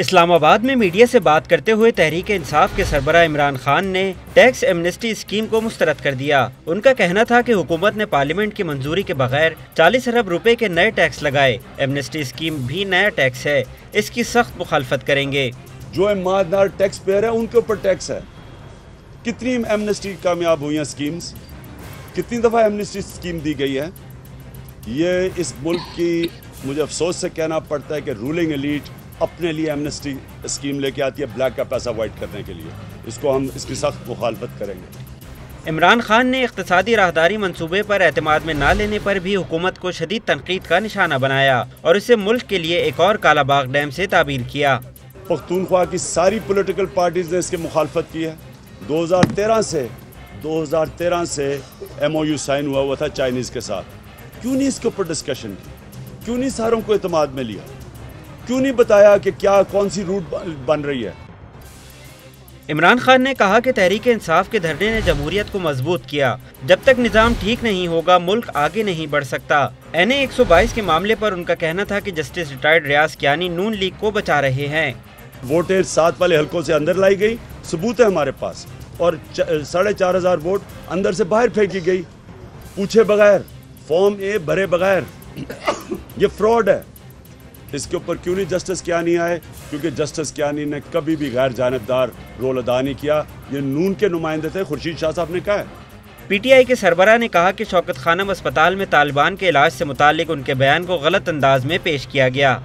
اسلام آباد میں میڈیا سے بات کرتے ہوئے تحریک انصاف کے سربراہ عمران خان نے ٹیکس ایمنسٹی اسکیم کو مسترد کر دیا۔ ان کا کہنا تھا کہ حکومت نے پارلیمنٹ کی منظوری کے بغیر 40 ارب روپے کے نئے ٹیکس لگائے۔ ایمنسٹی اسکیم بھی نیا ٹیکس ہے، اس کی سخت مخالفت کریں گے۔ جو ایماندار ٹیکس پیئر ہے ان کے اوپر ٹیکس ہے۔ کتنی ایمنسٹی کامیاب ہوئی ہیں اسکیمز، کتنی دفعہ ایمنسٹی اسکیم دی گئی ہے۔ یہ اس ملک کی مجھے افسوس سے کہنا پڑتا ہے کہ رولنگ ایلیٹ اپنے لیے ایمنسٹی اسکیم لے کے آتی ہے بلیک کا پیسہ وائٹ کرنے کے لیے۔ ہم اس کی سخت مخالفت کریں گے۔ عمران خان نے اقتصادی راہداری منصوبے پر اعتماد میں نہ لینے پر بھی حکومت کو شدید تنقید کا نشانہ بنایا اور اسے ملک کے لیے ایک اور کالا باغ ڈیم سے تعبیر کیا۔ پختونخوا کی ساری پولیٹیکل پارٹیز نے اس کی مخالفت کی ہے۔ 2013 سے MOU سائن ہوا تھا چائنیز کے ساتھ۔ کیوں نہیں اس کے اوپر ڈسکشن کی؟ کیوں نہیں ساروں کو اعتماد میں لیا؟ کیوں نہیں بتایا کہ کون سی روٹ بن رہی ہے؟ عمران خان نے کہا کہ تحریک انصاف کے دھرنے نے جمہوریت کو مضبوط کیا۔ جب تک نظام ٹھیک نہیں ہوگا ملک آگے نہیں بڑھ سکتا۔ NA 122 کے معاملے پر ان کا کہنا تھا کہ جسٹس ریٹائرڈ ریاض کیانی نون لیگ کو بچا رہے ہیں۔ ووٹیں 7 والے حلقوں سے اندر لائی گئی، ثبوت ہے ہمارے پاس، اور 4,500 ووٹ اندر سے باہر پھینکی گئی، پوچھے بغیر، فارم اے بھرے بغیر۔ یہ فراڈ ہے۔ اس کے اوپر کیوں نہیں جسٹس کیانی آئے؟ کیونکہ جسٹس کیانی نے کبھی بھی غیر جانبدار رول ادا نہیں کیا۔ یہ نون کے نمائندے تھے، خورشید شاہ صاحب نے کہا ہے۔ PTI کے سربراہ نے کہا کہ شوکت خانم اسپتال میں طالبان کے علاج سے متعلق ان کے بیان کو غلط انداز میں پیش کیا گیا۔